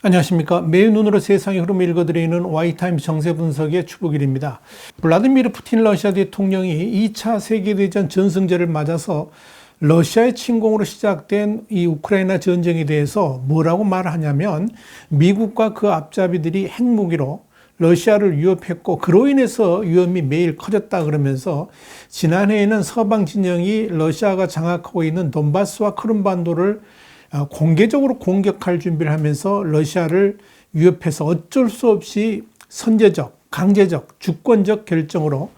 안녕하십니까. 매일 눈으로 세상의 흐름을 읽어드리는 Y타임스 정세 분석의 추복일입니다. 블라디미르 푸틴 러시아 대통령이 2차 세계대전 전승절을 맞아서 러시아의 침공으로 시작된 이 우크라이나 전쟁에 대해서 뭐라고 말하냐면, 미국과 그 앞잡이들이 핵무기로 러시아를 위협했고 그로 인해서 위험이 매일 커졌다 그러면서, 지난해에는 서방 진영이 러시아가 장악하고 있는 돈바스와 크림반도를 공개적으로 공격할 준비를 하면서 러시아를 위협해서 어쩔 수 없이 선제적, 강제적, 주권적 결정으로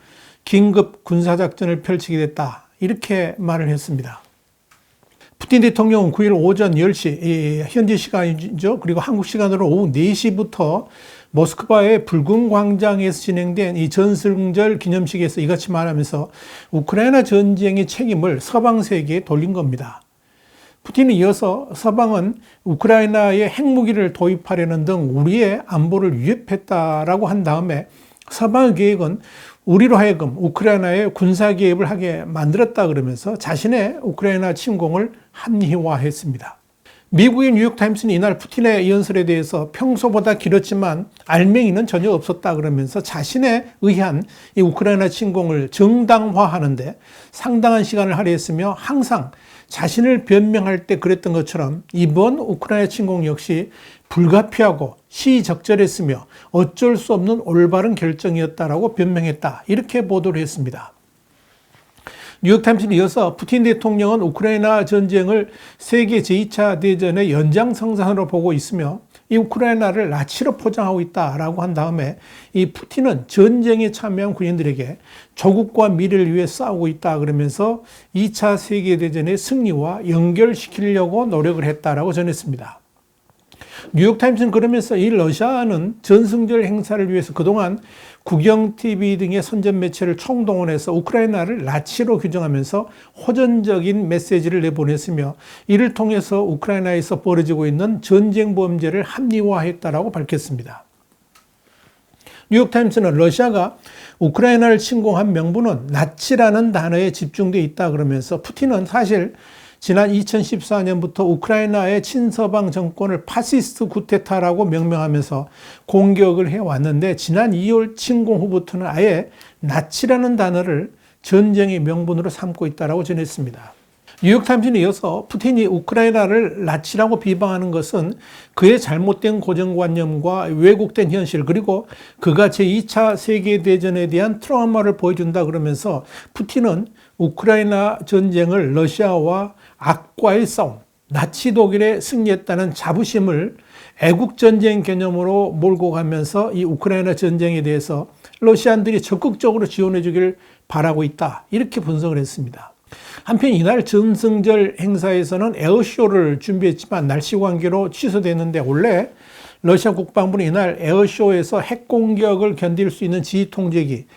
긴급 군사작전을 펼치게 됐다, 이렇게 말을 했습니다. 푸틴 대통령은 9일 오전 10시 현지 시간이죠. 그리고 한국 시간으로 오후 4시부터 모스크바의 붉은 광장에서 진행된 이 전승절 기념식에서 이같이 말하면서 우크라이나 전쟁의 책임을 서방 세계에 돌린 겁니다. 푸틴에 이어서 서방은 우크라이나에 핵무기를 도입하려는 등 우리의 안보를 위협했다라고 한 다음에, 서방의 계획은 우리로 하여금 우크라이나에 군사 개입을 하게 만들었다 그러면서 자신의 우크라이나 침공을 합리화했습니다. 미국의 뉴욕타임스는 이날 푸틴의 연설에 대해서 평소보다 길었지만 알맹이는 전혀 없었다 그러면서 자신에 의한 이 우크라이나 침공을 정당화하는데 상당한 시간을 할애했으며, 항상 자신을 변명할 때 그랬던 것처럼 이번 우크라이나 침공 역시 불가피하고 시적절했으며 어쩔 수 없는 올바른 결정이었다라고 변명했다, 이렇게 보도를 했습니다. 뉴욕타임스는 이어서 푸틴 대통령은 우크라이나 전쟁을 세계 제2차 대전의 연장선상으로 보고 있으며 이 우크라이나를 나치로 포장하고 있다라고 한 다음에, 이 푸틴은 전쟁에 참여한 군인들에게 조국과 미래를 위해 싸우고 있다 그러면서 2차 세계대전의 승리와 연결시키려고 노력을 했다라고 전했습니다. 뉴욕타임스는 그러면서 이 러시아는 전승절 행사를 위해서 그동안 국영TV 등의 선전 매체를 총동원해서 우크라이나를 나치로 규정하면서 호전적인 메시지를 내보냈으며, 이를 통해서 우크라이나에서 벌어지고 있는 전쟁 범죄를 합리화했다라고 밝혔습니다. 뉴욕타임스는 러시아가 우크라이나를 침공한 명분은 나치라는 단어에 집중되어 있다 그러면서, 푸틴은 사실 지난 2014년부터 우크라이나의 친서방 정권을 파시스트 쿠데타라고 명명하면서 공격을 해왔는데, 지난 2월 침공 후부터는 아예 나치라는 단어를 전쟁의 명분으로 삼고 있다고 전했습니다. 뉴욕타임스는 이어서 푸틴이 우크라이나를 나치라고 비방하는 것은 그의 잘못된 고정관념과 왜곡된 현실, 그리고 그가 제2차 세계대전에 대한 트라우마를 보여준다 그러면서, 푸틴은 우크라이나 전쟁을 러시아와 악과의 싸움, 나치 독일에 승리했다는 자부심을 애국전쟁 개념으로 몰고 가면서 이 우크라이나 전쟁에 대해서 러시아인들이 적극적으로 지원해 주길 바라고 있다, 이렇게 분석을 했습니다. 한편 이날 전승절 행사에서는 에어쇼를 준비했지만 날씨 관계로 취소됐는데, 원래 러시아 국방부는 이날 에어쇼에서 핵 공격을 견딜 수 있는 지휘 통제기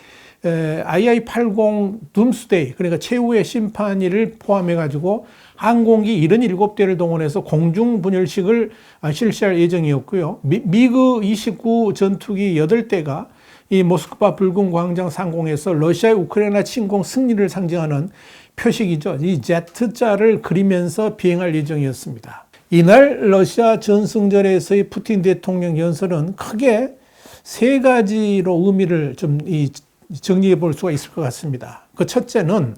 II-80 둠스데이, 그러니까 최후의 심판이를 포함해 가지고 항공기 77대를 동원해서 공중 분열식을 실시할 예정이었고요. 미그 29 전투기 8대가 이 모스크바 붉은 광장 상공에서 러시아의 우크라이나 침공 승리를 상징하는 표식이죠, 이 Z자를 그리면서 비행할 예정이었습니다. 이날 러시아 전승절에서의 푸틴 대통령 연설은 크게 세 가지로 의미를 좀 정리해 볼 수가 있을 것 같습니다. 그 첫째는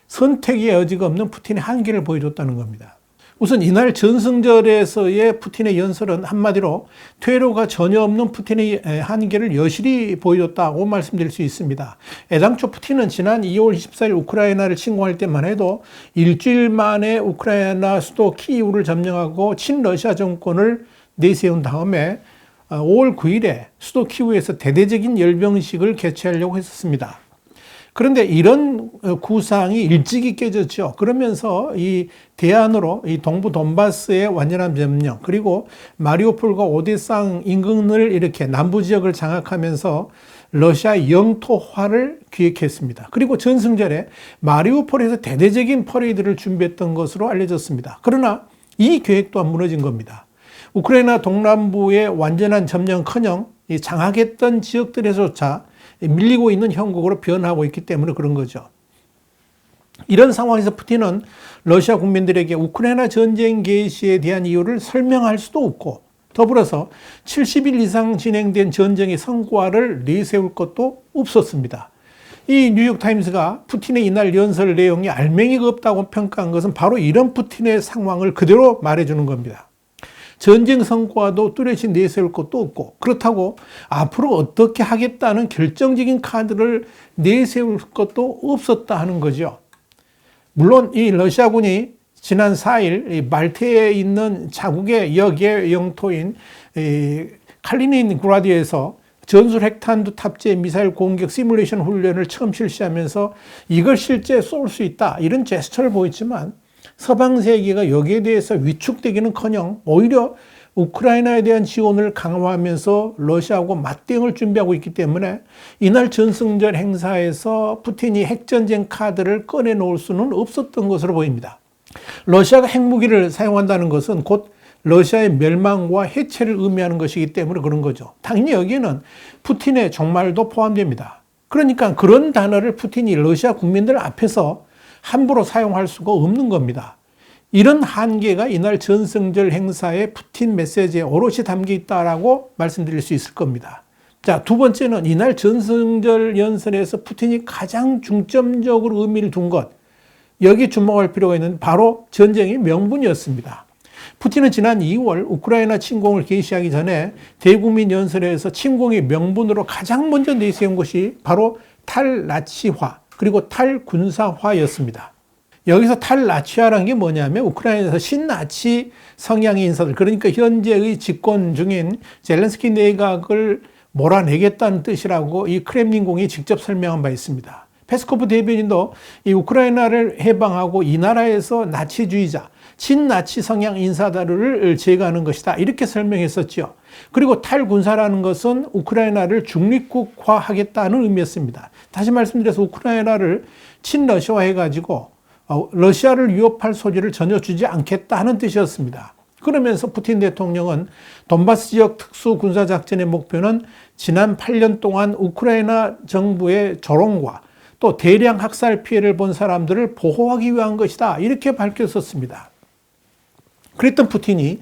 선택의 여지가 없는 푸틴의 한계를 보여줬다는 겁니다. 우선 이날 전승절에서의 푸틴의 연설은 한마디로 퇴로가 전혀 없는 푸틴의 한계를 여실히 보여줬다고 말씀드릴 수 있습니다. 애당초 푸틴은 지난 2월 24일 우크라이나를 침공할 때만 해도 일주일 만에 우크라이나 수도 키이우를 점령하고 친러시아 정권을 내세운 다음에 5월 9일에 수도 키이우에서 대대적인 열병식을 개최하려고 했었습니다. 그런데 이런 구상이 일찍이 깨졌죠. 그러면서 이 대안으로 이 동부 돈바스의 완전한 점령, 그리고 마리우폴과 오데사 인근을 이렇게 남부 지역을 장악하면서 러시아 영토화를 기획했습니다. 그리고 전승절에 마리우폴에서 대대적인 퍼레이드를 준비했던 것으로 알려졌습니다. 그러나 이 계획 또한 무너진 겁니다. 우크라이나 동남부의 완전한 점령커녕 장악했던 지역들에서조차 밀리고 있는 형국으로 변하고 있기 때문에 그런 거죠. 이런 상황에서 푸틴은 러시아 국민들에게 우크라이나 전쟁 개시에 대한 이유를 설명할 수도 없고, 더불어서 70일 이상 진행된 전쟁의 성과를 내세울 것도 없었습니다. 이 뉴욕타임스가 푸틴의 이날 연설 내용이 알맹이가 없다고 평가한 것은 바로 이런 푸틴의 상황을 그대로 말해주는 겁니다. 전쟁 성과도 뚜렷이 내세울 것도 없고, 그렇다고 앞으로 어떻게 하겠다는 결정적인 카드를 내세울 것도 없었다 하는 거죠. 물론 이 러시아군이 지난 4일 말테에 있는 자국의 역의 영토인 칼리닌그라드에서 전술 핵탄두 탑재 미사일 공격 시뮬레이션 훈련을 처음 실시하면서 이걸 실제 쏠 수 있다, 이런 제스처를 보였지만 서방 세계가 여기에 대해서 위축되기는커녕 오히려 우크라이나에 대한 지원을 강화하면서 러시아하고 맞대응을 준비하고 있기 때문에 이날 전승절 행사에서 푸틴이 핵전쟁 카드를 꺼내놓을 수는 없었던 것으로 보입니다. 러시아가 핵무기를 사용한다는 것은 곧 러시아의 멸망과 해체를 의미하는 것이기 때문에 그런 거죠. 당연히 여기에는 푸틴의 종말도 포함됩니다. 그러니까 그런 단어를 푸틴이 러시아 국민들 앞에서 함부로 사용할 수가 없는 겁니다. 이런 한계가 이날 전승절 행사의 푸틴 메시지에 오롯이 담겨 있다라고 말씀드릴 수 있을 겁니다. 자, 두 번째는 이날 전승절 연설에서 푸틴이 가장 중점적으로 의미를 둔 것, 여기 주목할 필요가 있는 바로 전쟁의 명분이었습니다. 푸틴은 지난 2월 우크라이나 침공을 개시하기 전에 대국민 연설에서 침공의 명분으로 가장 먼저 내세운 것이 바로 탈나치화 그리고 탈군사화였습니다. 여기서 탈나치화라는 게 뭐냐면 우크라이나에서 신나치 성향의 인사들, 그러니까 현재의 집권 중인 젤렌스키 내각을 몰아내겠다는 뜻이라고 이 크렘린궁이 직접 설명한 바 있습니다. 페스코프 대변인도 이 우크라이나를 해방하고 이 나라에서 나치주의자, 친나치 성향 인사들을 제거하는 것이다, 이렇게 설명했었죠. 그리고 탈군사라는 것은 우크라이나를 중립국화하겠다는 의미였습니다. 다시 말씀드려서 우크라이나를 친러시아화해가지고 러시아를 위협할 소지를 전혀 주지 않겠다 하는 뜻이었습니다. 그러면서 푸틴 대통령은 돈바스 지역 특수군사작전의 목표는 지난 8년 동안 우크라이나 정부의 조롱과 또 대량 학살 피해를 본 사람들을 보호하기 위한 것이다, 이렇게 밝혔었습니다. 그랬던 푸틴이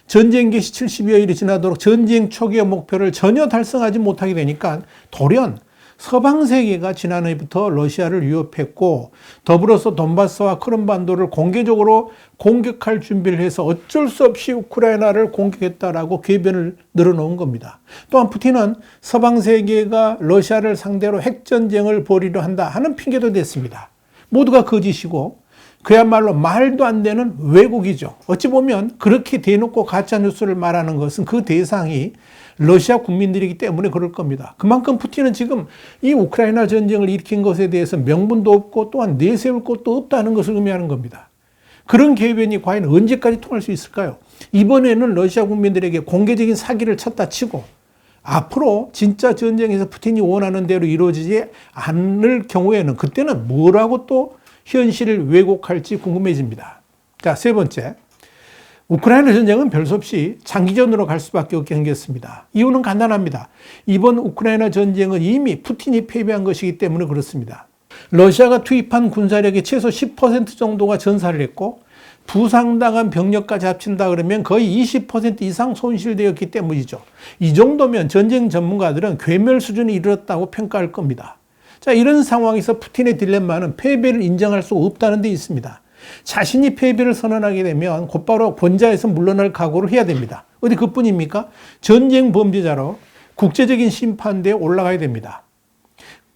전쟁 개시 70여일이 지나도록 전쟁 초기의 목표를 전혀 달성하지 못하게 되니까 돌연 서방 세계가 지난해부터 러시아를 위협했고, 더불어서 돈바스와 크림반도를 공개적으로 공격할 준비를 해서 어쩔 수 없이 우크라이나를 공격했다라고 궤변을 늘어놓은 겁니다. 또한 푸틴은 서방 세계가 러시아를 상대로 핵전쟁을 벌이려 한다 하는 핑계도 댔습니다. 모두가 거짓이고 그야말로 말도 안 되는 왜곡이죠. 어찌 보면 그렇게 대놓고 가짜뉴스를 말하는 것은 그 대상이 러시아 국민들이기 때문에 그럴 겁니다. 그만큼 푸틴은 지금 이 우크라이나 전쟁을 일으킨 것에 대해서 명분도 없고 또한 내세울 것도 없다는 것을 의미하는 겁니다. 그런 궤변이 과연 언제까지 통할 수 있을까요? 이번에는 러시아 국민들에게 공개적인 사기를 쳤다 치고 앞으로 진짜 전쟁에서 푸틴이 원하는 대로 이루어지지 않을 경우에는 그때는 뭐라고 또 현실을 왜곡할지 궁금해집니다. 자, 세 번째. 우크라이나 전쟁은 별 수 없이 장기전으로 갈 수밖에 없게 생겼습니다. 이유는 간단합니다. 이번 우크라이나 전쟁은 이미 푸틴이 패배한 것이기 때문에 그렇습니다. 러시아가 투입한 군사력의 최소 10% 정도가 전사를 했고 부상당한 병력까지 합친다 그러면 거의 20% 이상 손실되었기 때문이죠. 이 정도면 전쟁 전문가들은 괴멸 수준에 이르렀다고 평가할 겁니다. 자, 이런 상황에서 푸틴의 딜레마는 패배를 인정할 수 없다는 데 있습니다. 자신이 패배를 선언하게 되면 곧바로 권좌에서 물러날 각오를 해야 됩니다. 어디 그뿐입니까? 전쟁 범죄자로 국제적인 심판대에 올라가야 됩니다.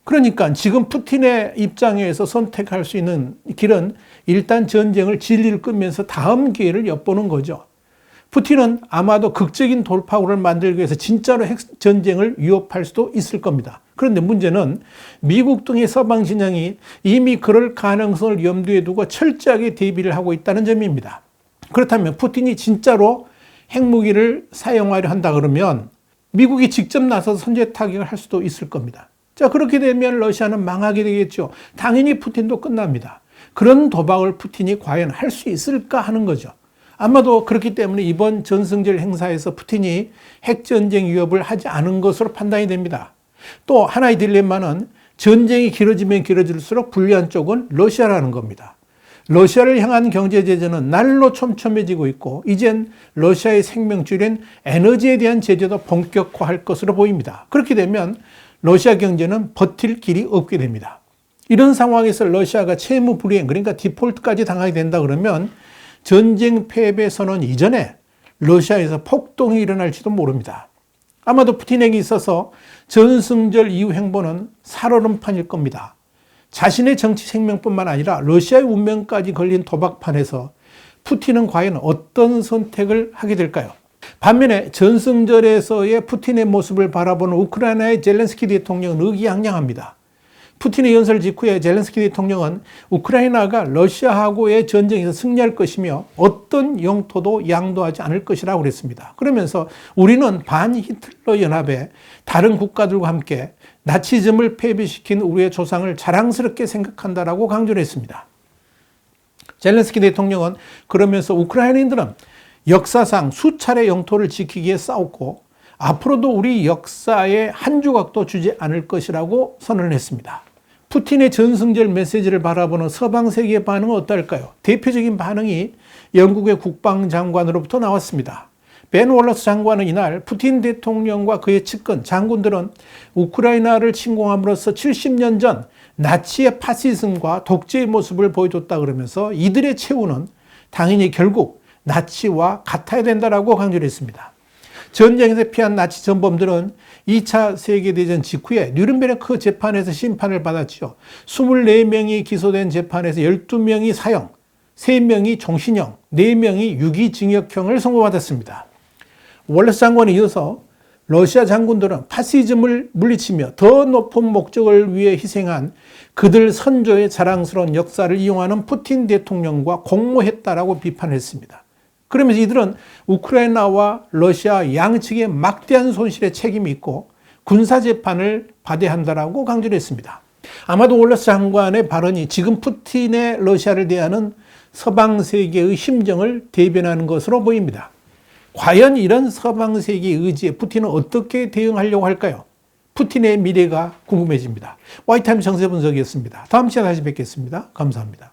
그러니까 지금 푸틴의 입장에서 선택할 수 있는 길은 일단 전쟁을 진리를 끄면서 다음 기회를 엿보는 거죠. 푸틴은 아마도 극적인 돌파구를 만들기 위해서 진짜로 핵전쟁을 위협할 수도 있을 겁니다. 그런데 문제는 미국 등의 서방 진영이 이미 그럴 가능성을 염두에 두고 철저하게 대비를 하고 있다는 점입니다. 그렇다면 푸틴이 진짜로 핵무기를 사용하려 한다 그러면 미국이 직접 나서서 선제 타격을 할 수도 있을 겁니다. 자, 그렇게 되면 러시아는 망하게 되겠죠. 당연히 푸틴도 끝납니다. 그런 도박을 푸틴이 과연 할 수 있을까 하는 거죠. 아마도 그렇기 때문에 이번 전승절 행사에서 푸틴이 핵전쟁 위협을 하지 않은 것으로 판단이 됩니다. 또 하나의 딜레마는 전쟁이 길어지면 길어질수록 불리한 쪽은 러시아라는 겁니다. 러시아를 향한 경제 제재는 날로 촘촘해지고 있고 이젠 러시아의 생명줄인 에너지에 대한 제재도 본격화할 것으로 보입니다. 그렇게 되면 러시아 경제는 버틸 길이 없게 됩니다. 이런 상황에서 러시아가 채무 불이행, 그러니까 디폴트까지 당하게 된다 그러면 전쟁 패배 선언 이전에 러시아에서 폭동이 일어날지도 모릅니다. 아마도 푸틴에게 있어서 전승절 이후 행보는 살얼음판일 겁니다. 자신의 정치 생명뿐만 아니라 러시아의 운명까지 걸린 도박판에서 푸틴은 과연 어떤 선택을 하게 될까요? 반면에 전승절에서의 푸틴의 모습을 바라보는 우크라이나의 젤렌스키 대통령은 의기양양합니다. 푸틴의 연설 직후에 젤렌스키 대통령은 우크라이나가 러시아하고의 전쟁에서 승리할 것이며 어떤 영토도 양도하지 않을 것이라고 그랬습니다. 그러면서 우리는 반히틀러 연합의 다른 국가들과 함께 나치즘을 패배시킨 우리의 조상을 자랑스럽게 생각한다라고 강조를 했습니다. 젤렌스키 대통령은 그러면서 우크라이나인들은 역사상 수차례 영토를 지키기 위해 싸웠고 앞으로도 우리 역사의 한 조각도 주지 않을 것이라고 선언을 했습니다. 푸틴의 전승절 메시지를 바라보는 서방 세계의 반응은 어떨까요? 대표적인 반응이 영국의 국방장관으로부터 나왔습니다. 벤 월러스 장관은 이날 푸틴 대통령과 그의 측근 장군들은 우크라이나를 침공함으로써 70년 전 나치의 파시즘과 독재의 모습을 보여줬다 그러면서 이들의 최후는 당연히 결국 나치와 같아야 된다라고 강조를 했습니다. 전쟁에서 피한 나치 전범들은 2차 세계대전 직후에 뉴른베르크 재판에서 심판을 받았죠. 24명이 기소된 재판에서 12명이 사형, 3명이 종신형, 4명이 유기징역형을 선고받았습니다. 월러스 장관에 이어서 러시아 장군들은 파시즘을 물리치며 더 높은 목적을 위해 희생한 그들 선조의 자랑스러운 역사를 이용하는 푸틴 대통령과 공모했다라고 비판했습니다. 그러면서 이들은 우크라이나와 러시아 양측의 막대한 손실에 책임이 있고 군사재판을 받아야 한다라고 강조를 했습니다. 아마도 월러스 장관의 발언이 지금 푸틴의 러시아를 대하는 서방 세계의 심정을 대변하는 것으로 보입니다. 과연 이런 서방 세계의 의지에 푸틴은 어떻게 대응하려고 할까요? 푸틴의 미래가 궁금해집니다. 와이타임 정세 분석이었습니다. 다음 시간에 다시 뵙겠습니다. 감사합니다.